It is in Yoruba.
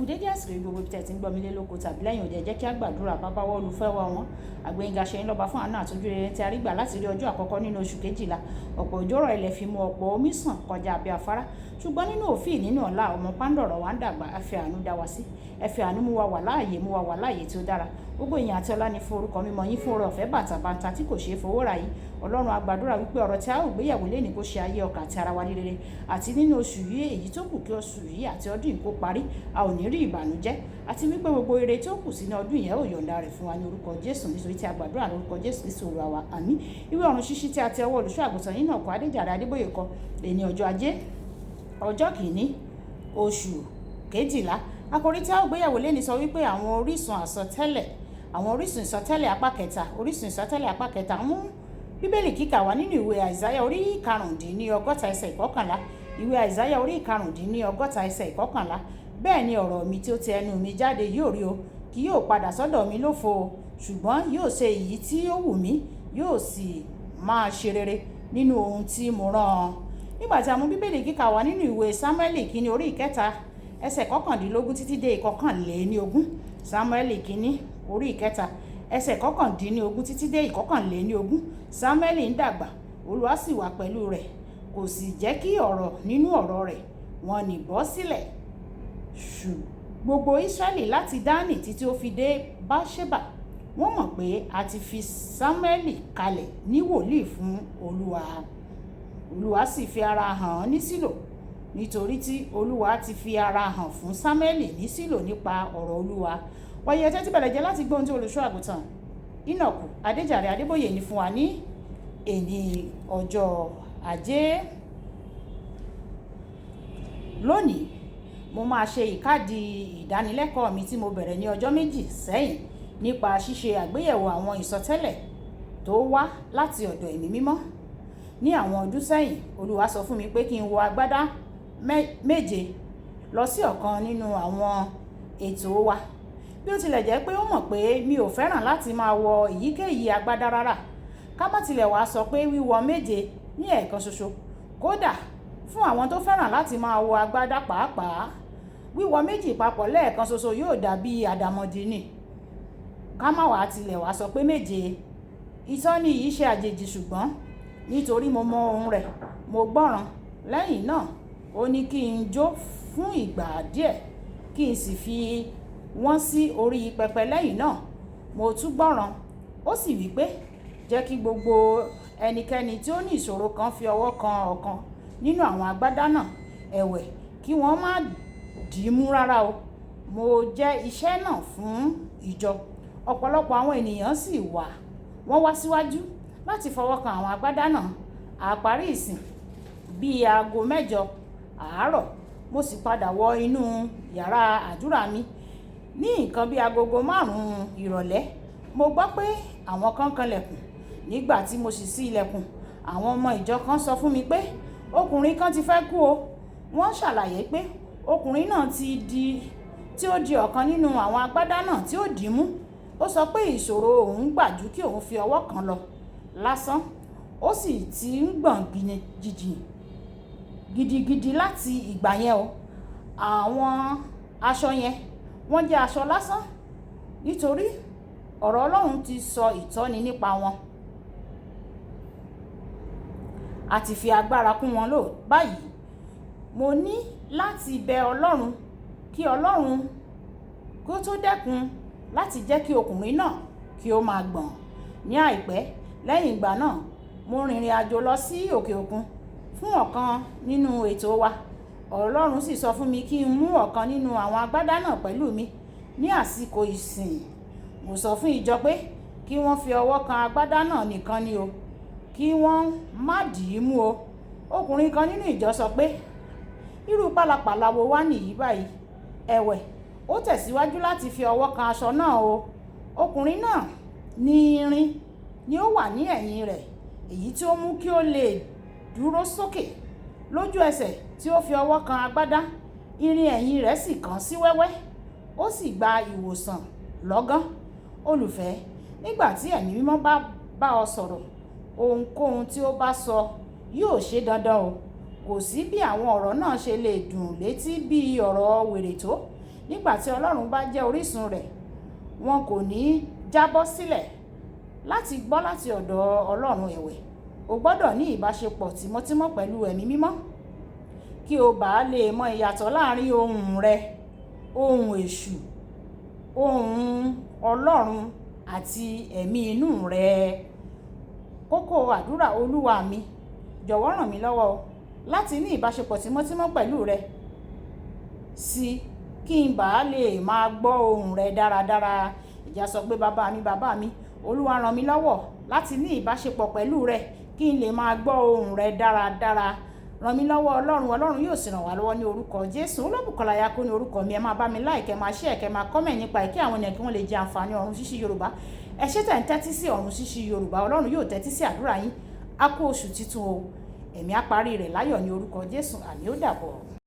Dédé àsìkò yìí gbogbo ibi tẹ́ ti ń gbọ́ mi lé lóko tàbí lẹ́yìn òde jẹ́ kí á gbàdúrà bàbá wa olùfẹ́ wa wọn àgbẹ̀yìnga ṣe ń lọ́ba fún àánú àtúnjú rere tí a rí gbà láti rí ọjọ́ àkọ́kọ́ nínú oṣù kejìlá ọ̀pọ̀ òjòrò ilẹ̀ fi mu ọ̀pọ̀ omi sàn kọjá abẹ́ afárá ṣùgbọ́n nínú òfin nínú ọ̀la ọmọ pàǹdọ̀rọ̀ wa ń dàgbà ẹ fi àánú dá wa sí ẹ fi àánú mú wa wà láàyè tí ó dára gbogbo èèyàn àti ọlá ní fún orúkọ mímọ́ yín fún oore ọ̀fẹ́ bàǹtàbàǹtà tí kò ṣeé fowó rà yìí ọlọ́run a gbàdúrà wípé ọ̀rọ̀ tí a ó gbéyẹ̀wò lénìí kó ṣe ayé ọkàn àti ara wa ní rere àti nínú oṣù yìí èyí tó kù kí oṣù yìí àti ọdún yìí kó parí a ò ní rí ìbànújẹ́ àti wípé gbogbo ire tí ó kù sínú ọdún yẹn ò yọ̀ǹda rẹ̀ fún wa ní orúkọ Jésù nítorí tí a gbàdúrà lórúkọ Jésù Kristi Olúwa wa àmín. Ìwé ọ̀run ṣíṣí tí a ti ọwọ́ olùṣọ́ àgùntàn yìí náà kọ Adéjàre Adébóyè kọ èní ọjọ́ ajé ọjọ́ kìíní oṣù kejìlá àkòrí tí a ó gbéyẹ̀wò lénìí sọ wípé àwọn orísun ìsọtẹ́lẹ̀ apá kẹta mú bíbélì kíkà wá nínú ìwé àìsáyà orí ìkarùndínlọ́gọ́ta ẹsẹ̀ ìkọkànlá ìwé àìsáyà orí ìkarùndínlọ́gọ́ta ẹsẹ̀ ìkọkànlá bẹ́ẹ̀ ni ọ̀rọ̀ mi tí ó ti ẹnu mi jáde yóò rí o kì yóò padà sọ́dọ̀ mi lófo o ṣùgbọ́n yóò ṣe èyí tí ó wù mí yóò sì máa ṣe rere nínú ohun tí mo rán an. nígbà tí a mú bíbélì kíkà wá nínú ìwé sámúẹ́lì kínní orí ìkẹta ẹsẹ̀ kọkàndínlógún títí dé ìkọkànléníogún sámúẹ́lì kínní orí ìkẹta ẹsẹ̀ kọkàndínlógún títí dé ìkọkànléníogún sámúẹ́lì ń dàgbà Olúwa sì wà pẹ̀lú rẹ̀ kò sì jẹ́ kí ọ̀rọ̀ nínú ọ̀rọ̀ rẹ̀ wọn ní bọ́ sílẹ̀ gbogbo Ísírẹ́lì láti Dánì títí ó fi dé Báṣẹ́bà wọ́n mọ̀ pé a ti fi Sámúẹ́lì kalẹ̀ ní wòlíì fún Olúwa sì fi ara hàn ní Sílò nítorí tí Olúwa ti fi ara hàn fún Sámúẹ́lì ní Sílò nípa ọ̀rọ̀ Olúwa wọ̀nyí ẹ tẹ́tí bẹ̀rẹ̀ jẹ́ láti gbóhùn tí olùṣọ́ àgùntàn Ínọ̀kù Adéjàre Adébóyè ní fún wa ní èní ọjọ́ ajé. Lónìí mo máa ṣe ìkádìí ìdánilẹ́kọ̀ọ́ mi tí mo bẹ̀rẹ̀ ní ọjọ́ méjì sẹ́yìn nípa ṣíṣe àgbéyẹ̀wò àwọn ìsọtẹ́lẹ̀ tó wá láti ọ̀dọ̀ ẹ̀mí mímọ́. Ní àwọn ọdún sẹ́yìn Olúwa sọ fún mi pé kí n wọ agbádá méje lọ sí ọ̀kan nínú àwọn ètò wa bí ó tilẹ̀ jẹ́ pé ó mọ̀ pé mi ò fẹ́ràn láti máa wọ èyíkéyìí agbádá rárá ká má tilẹ̀ wá sọ pé wíwọ méje ní ẹ̀ẹ̀kan ṣoṣo kódà fún àwọn tó fẹ́ràn láti máa wọ agbádá pàápàá wíwọ méjì papọ̀ lẹ́ẹ̀kan ṣoṣo yóò dàbí àdàmọ̀dì ni ká má wá tilẹ̀ wá sọ pé méje. Ìtọ́ni yìí ṣe àjèjì ṣùgbọ́n nítorí mo mọ ohun rẹ̀ mo gbọ́ràn lẹ́yìn náà ó ní kí n jó fún ìgbà díẹ̀ kí n sì fi wọ́n sí orí pẹpẹ lẹ́yìn náà mo tún gbọ́ràn ó sì wí pé jẹ́ kí gbogbo ẹnikẹ́ni tí ó ní ìṣòro kan fi ọwọ́ kan ọ̀kan nínú àwọn agbádá náà ẹ̀wẹ̀ kí wọ́n má dì í mú rárá o. Mo jẹ́ iṣẹ́ náà fún ìjọ ọ̀pọ̀lọpọ̀ àwọn ènìyàn sì wọ́n wá síwájú láti fọwọ́ kan àwọn agbádá náà àparí ìsìn bíi aago 7 àárọ̀ mo sì padà wọ inú yàrá àdúrà mi ní nǹkan bíi agogo 5 ìrọ̀lẹ́ mo gbọ́ pé àwọn kan kanlẹ̀kùn nígbà tí mo sì ṣí ilẹ̀kùn àwọn ọmọ ìjọ kan sọ fún mi pé ọkùnrin kan ti fẹ́ kú o. Wọ́n ṣàlàyé pé ọkùnrin náà tí ó di ọ̀kan nínú àwọn agbádá náà tí ó dì í mú ó sọ pé ìṣòro òun gbà ju kí òun fi ọwọ́ kan lọ lásán ó sì ti ń gbọ̀n gidigidi láti ìgbà yẹn o. Àwọn aṣọ yẹn wọ́n jẹ́ aṣọ lásán nítorí ọ̀rọ̀ Ọlọ́run ti sọ ìtọ́ni nípa wọn àti fi agbára kún wọn lò báyìí. Mo ní láti bẹ Ọlọ́run kí Ọlọ́run kó tó dẹ́kun láti jẹ́ kí ọkùnrin náà kí ó máa gbọ̀n. Ní àìpẹ́ lẹ́yìn ìgbà náà mo rìnrìn àjò lọ sí òkè òkun fún ọ̀kan nínú ètò wa Ọlọ́run sì sọ fún mi kí n mú ọ̀kan nínú àwọn agbádá náà pẹ̀lú mi ní àsìkò ìsìn. Mo sọ fún ìjọ pé kí wọ́n fi ọwọ́ kan agbádá náà nìkan ni o kí wọ́n má dì í mú o. Ọkùnrin kan nínú ìjọ sọ pé irú pálapàla wo wá nìyí báyìí ẹ̀wẹ̀ ó tẹ̀síwájú láti fi ọwọ́ kan aṣọ náà o. Ọkùnrin náà ní irin ni ó wà ní ẹ̀yìn rẹ̀ èyí tí ó mú kí ó lè dúró sókè lójú ẹsẹ̀ tí ó fi ọwọ́ kan agbádá irin ẹ̀yìn rẹ̀ sì kán sí wẹ́wẹ́ ó sì gba ìwòsàn lọ́gán. Olùfẹ́ nígbà tí ẹ̀mí mímọ́ bá ọ sọ̀rọ̀ ohunkóhun tí ó bá sọ yóò ṣe dandan o kò sí bí àwọn ọ̀rọ̀ náà ṣe lè dùn létí bí ọ̀rọ̀ wèrè tó nígbà tí Ọlọ́run bá jẹ́ orísun rẹ̀, wọn kò ní jábọ́ sílẹ̀. Láti gbọ́ láti ọ̀dọ̀ Ọlọ́run ẹ̀wẹ̀, o gbọ́dọ̀ ní ìbáṣepọ̀ tímọ́tímọ́ pẹ̀lú ẹ̀mí mímọ́ kí o bàa lè mọ ìyàtọ̀ láàrin ohùn rẹ, ohùn èṣù, ohùn Ọlọ́run àti ẹ̀mí inú rẹ. Kókó àdúrà: Olúwa mi, jọ̀wọ́ ràn mí lọ́wọ́ láti ní ìbáṣepọ̀ tímọ́tímọ́ pẹ̀lú rẹ sí kí n bàa lè máa gbọ́ ohùn rẹ dáradára. Ìjà sọ pé bàbá mi, Olúwa ràn mí lọ́wọ́ láti ní ìbáṣepọ̀ pẹ̀lú rẹ kí n lè máa gbọ́ ohùn rẹ dáradára. Ràn mí lọ́wọ́ Ọlọ́run yóò sì ràn wá lọ́wọ́ ní orúkọ Jésù. Olóbùkọ́lá Ayákó ní orúkọ mi. Ẹ máa bá mi like, ẹ máa share, ẹ máa comment nípa kí àwọn ènìyàn kí wọ́n lè jẹ àǹfààní Ọ̀run Ṣíṣí Yorùbá. Ẹ ṣé tẹ̀ ń tẹ́tí sí Ọ̀run Ṣíṣí Yorùbá. Ọlọ́run yóò tẹ́tí sí àdúrà yín. A kú oṣù titun o. Ẹ̀mí á parí rẹ̀ láyọ̀ ní orúkọ Jésù. Àmín. Ó dàbọ̀.